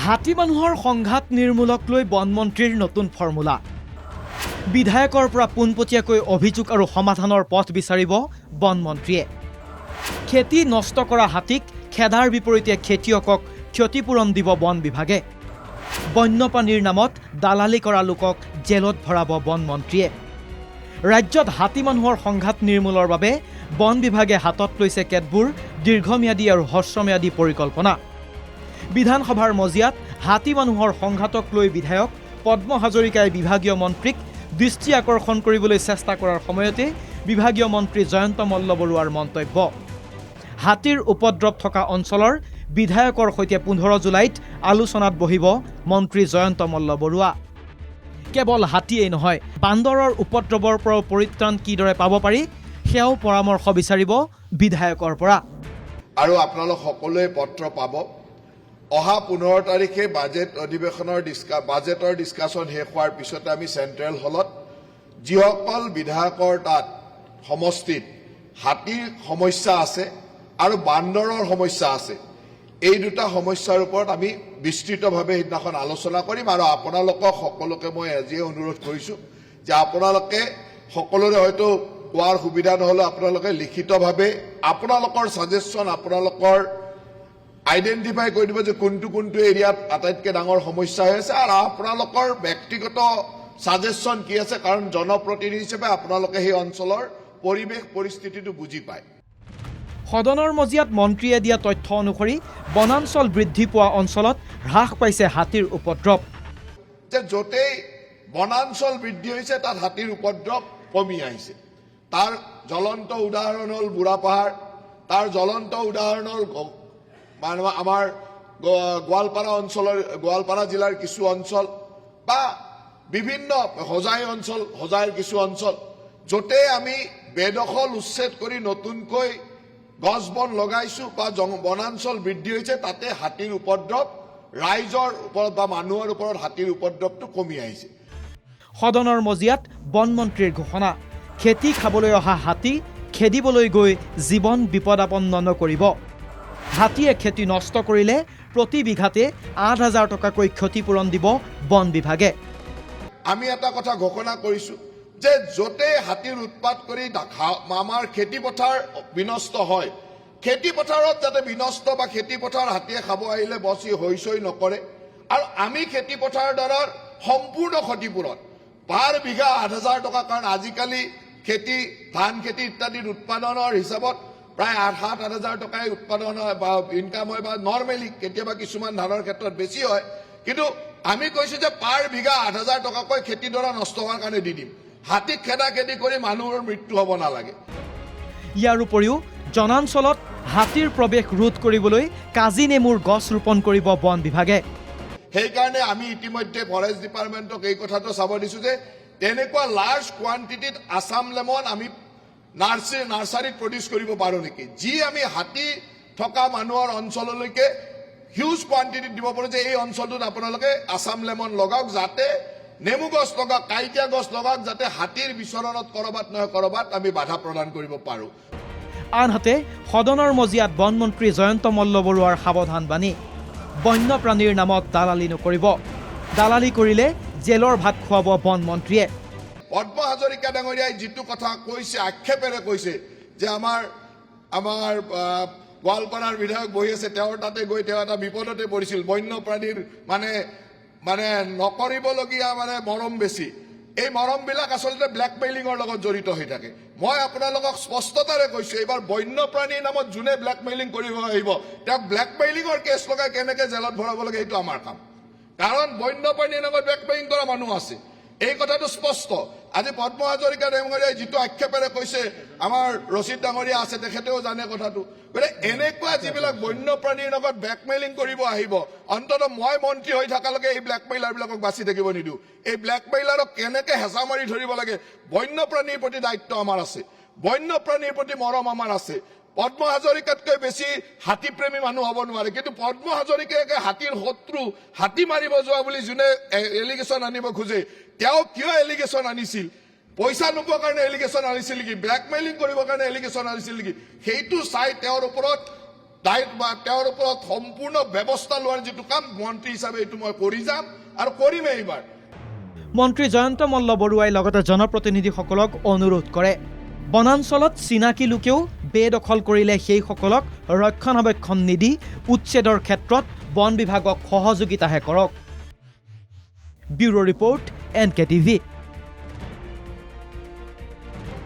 হাতী মানুহৰ সংঘাত নিৰ্মূলক লৈ বনমন্ত্ৰীৰ নতুন ফৰ্মুলা বিধায়কৰ পৰা পোনপটীয়াকৈ অভিযোগ আৰু সমাধানৰ পথ বিচাৰিব বনমন্ত্ৰীয়ে খেতি নষ্ট কৰা হাতীক খেদাৰ বিপৰীতে খেতিয়কক ক্ষতিপূৰণ দিব বন বিভাগে বন্যপ্ৰাণীৰ নামত দালালি কৰা লোকক জেলত ভৰাব বনমন্ত্ৰীয়ে ৰাজ্যত হাতী মানুহৰ সংঘাত নিৰ্মূলৰ বাবে বন বিভাগে হাতত লৈছে কেতবোৰ দীৰ্ঘম্যাদী আৰু হ্ৰস্বম্যাদী পৰিকল্পনা বিধানসভাৰ মজিয়াত হাতী মানুহৰ সংঘাতক লৈ বিধায়ক পদ্ম হাজৰিকাই বিভাগীয় মন্ত্ৰীক দৃষ্টি আকৰ্ষণ কৰিবলৈ চেষ্টা কৰাৰ সময়তে বিভাগীয় মন্ত্ৰী জয়ন্ত মল্লবৰুৱাৰ মন্তব্য হাতীৰ উপদ্ৰৱ থকা অঞ্চলৰ বিধায়কৰ সৈতে 15 জুলাইত আলোচনাত বহিব মন্ত্ৰী জয়ন্ত মল্লবৰুৱা কেৱল হাতীয়েই নহয় বান্দৰৰ উপদ্ৰৱৰ পৰা পৰিত্ৰাণ কিদৰে পাব পাৰি সেয়াও পৰামৰ্শ বিচাৰিব বিধায়কৰ পৰা আৰু আপোনালোক সকলোৱে পত্ৰ পাব অহা 15 তাৰিখে বাজেটৰ ডিসকাশন শেষ হোৱাৰ পিছতে আমি চেন্ট্ৰেল হলত যিসকল বিধায়কৰ তাত সমষ্টিত হাতীৰ সমস্যা আছে আৰু বান্দৰৰ সমস্যা আছে এই দুটা সমস্যাৰ ওপৰত আমি বিস্তৃতভাৱে সিদিনাখন আলোচনা কৰিম আৰু আপোনালোকক সকলোকে মই আজি অনুৰোধ কৰিছো যে আপোনালোকে সকলোৰে হয়তো কোৱাৰ সুবিধা নহলে আপোনালোকে লিখিতভাৱে আপোনালোকৰ সাজেশন আপোনালোকৰ আইডেন্টিফাই কৰি দিব যে কোনটো এৰিয়াত আটাইতকৈ ডাঙৰ সমস্যা হৈ আছে আৰু আপোনালোকৰ ব্যক্তিগত সাজেশন কি আছে কাৰণ জনপ্ৰতিনিধি হিচাপে আপোনালোকে সেই অঞ্চলৰ পৰিৱেশ পৰিস্থিতিটো বুজি পায় সদনৰ মজিয়াত মন্ত্ৰীয়ে দিয়া তথ্য অনুসৰি বনাঞ্চল বৃদ্ধি পোৱা অঞ্চলত হ্ৰাস পাইছে হাতীৰ উপদ্ৰৱ যে যতেই বনাঞ্চল বৃদ্ধি হৈছে তাত হাতীৰ উপদ্ৰৱ কমি আহিছে তাৰ জ্বলন্ত উদাহৰণ হ'ল বুঢ়াপাহাৰ তাৰ জ্বলন্ত উদাহৰণ হ'ল আমাৰ গোৱালপাৰা জিলাৰ কিছু অঞ্চল বা বিভিন্ন হোজাইৰ কিছু অঞ্চল যতে আমি বেদখল উচ্ছেদ কৰি নতুনকৈ গছ বন লগাইছো বা বনাঞ্চল বৃদ্ধি হৈছে তাতে হাতীৰ উপদ্ৰৱ ৰাইজৰ ওপৰত বা মানুহৰ ওপৰত হাতীৰ উপদ্ৰৱটো কমি আহিছে সদনৰ মজিয়াত বনমন্ত্ৰীৰ ঘোষণা খেতি খাবলৈ অহা হাতী খেদিবলৈ গৈ জীৱন বিপদাপন্ন নকৰিব হাতীয়ে খেতি নষ্ট কৰিলে প্ৰতি বিঘাতে ৮,০০০ টকাকৈ ক্ষতিপূৰণ দিব বন বিভাগে আমি এটা কথা ঘোষণা কৰিছো যে যতে হাতীৰ উৎপাত কৰি আমাৰ খেতি পথাৰ বিনষ্ট হয় খেতি পথাৰত যাতে বিনষ্ট বা খেতি পথাৰ হাতীয়ে খাব আহিলে বচি হৈছই নকৰে আৰু আমি খেতি পথাৰৰ দ্বাৰা সম্পূৰ্ণ ক্ষতিপূৰণ পাৰ বিঘা ৮,০০০ টকা কাৰণ আজিকালি খেতি ধান খেতি ইত্যাদিৰ উৎপাদনৰ হিচাপত প্ৰায় ৭,০০০ টকাই উৎপাদন হয় বা ইনকাম হয় বা নৰ্মেলি কেতিয়াবা কিছুমান ধানৰ ক্ষেত্ৰত বেছি হয় কিন্তু আমি কৈছো যে পাৰ বিঘা ৮,০০০ টকাকৈ খেতি ডৰা নষ্ট হোৱাৰ কাৰণে দি দিম হাতীক খেদি কৰি মানুহৰ মৃত্যু হ'ব নালাগে ইয়াৰ উপৰিও জনাঞ্চলত হাতীৰ প্ৰৱেশ ৰোধ কৰিবলৈ কাজি নেমুৰ গছ ৰোপণ কৰিব বন বিভাগে সেইকাৰণে আমি ইতিমধ্যে ফৰেষ্ট ডিপাৰ্টমেণ্টক এই কথাটো চাব দিছো যে তেনেকুৱা লাৰ্জ কোৱান্টিটিত আছাম লেমন আমি নাৰ্চাৰীত প্ৰডিউচ কৰিব পাৰো নেকি যি আমি হাতী থকা মানুহৰ অঞ্চললৈকে হিউজ কোৱান্টিটিত দিব পাৰো যে এই অঞ্চলটোত আপোনালোকে আছাম লেমন লগাওক যাতে নেমু গছ লগাওক কাইটিয়া গছ লগাওক যাতে হাতীৰ বিচৰণত কৰবাত নহয় কৰবাত আমি বাধা প্ৰদান কৰিব পাৰো আনহাতে সদনৰ মজিয়াত বনমন্ত্ৰী জয়ন্ত মল্লবৰুৱাৰ সাৱধান বাণী বন্যপ্ৰাণীৰ নামত দালালি নকৰিব দালালি কৰিলে জেলৰ ভাত খুৱাব বনমন্ত্ৰীয়ে পদ্ম হাজৰিকা ডাঙৰীয়াই যিটো কথা কৈছে আক্ষেপেৰে কৈছে যে আমাৰ গোৱালপাৰাৰ বিধায়ক বহি আছে তেওঁৰ তাতে গৈ তেওঁ এটা বিপদতে পৰিছিল বন্যপ্ৰাণীৰ মানে নকৰিবলগীয়া মৰম বেছি এই মৰমবিলাক আচলতে ব্লেকমেইলিঙৰ লগত জড়িত হৈ থাকে মই আপোনালোকক স্পষ্টতাৰে কৈছো এইবাৰ বন্যপ্ৰাণীৰ নামত যোনে ব্লেকমেইলিং কৰিব আহিব তেওঁক ব্লেকমেইলিঙৰ কেছ লগাই কেনেকে জেলত ভৰাব লাগে এইটো আমাৰ কাম কাৰণ বন্যপ্ৰাণীৰ নামত ব্লেকমেইলিং কৰা মানুহ আছে এই কথাটো স্পষ্ট আজি পদ্ম হাজৰিকা ডাঙৰীয়াই যিটো আক্ষেপেৰে কৈছে আমাৰ ৰচিদ ডাঙৰীয়া আছে তেখেতেও জানে কথাটো গতিকে এনেকুৱা যিবিলাক বন্যপ্ৰাণীৰ লগত ব্লেকমেইলিং কৰিব আহিব অন্ততঃ মই মন্ত্ৰী হৈ থকালৈকে এই ব্লেকমেইলাৰবিলাকক বাচি থাকিব নিদিওঁ এই ব্লেকমেইলাৰক কেনেকে হেঁচা মাৰি ধৰিব লাগে বন্যপ্ৰাণীৰ প্ৰতি দায়িত্ব আমাৰ আছে বন্যপ্ৰাণীৰ প্ৰতি মৰম আমাৰ আছে পদ্ম হাজৰিকাতকৈ বেছি হাতীপ্ৰেমী মানুহ হ'ব নোৱাৰে কিন্তু পদ্ম হাজৰিকাকে হাতীৰ শত্ৰু হাতী মাৰিব যোৱা বুলি যোনে এলিগেশ্যন আনিব খোজে তেওঁ কিয় এলিগেশ্যন আনিছিল পইচা নোপোৱাৰ কাৰণে এলিগেশ্যন আনিছিল নেকি ব্লেকমেইলিং কৰিবৰ কাৰণে এলিগেশ্যন আনিছিল নেকি সেইটো চাই তেওঁৰ ওপৰত তেওঁৰ ওপৰত সম্পূৰ্ণ ব্যৱস্থা লোৱাৰ যিটো কাম মন্ত্ৰী হিচাপে এইটো মই কৰি যাম আৰু কৰিমেই এইবাৰ। মন্ত্ৰী জয়ন্ত মল্ল বৰুৱাই লগতে জনপ্ৰতিনিধিসকলক অনুৰোধ কৰে বনাঞ্চলত চিনাকি লোকেও বেদখল কৰিলে সেইসকলক ৰক্ষণাবেক্ষণ নিদি উচ্ছেদৰ ক্ষেত্ৰত বন বিভাগক সহযোগিতাহে কৰক। Bureau report NKTV।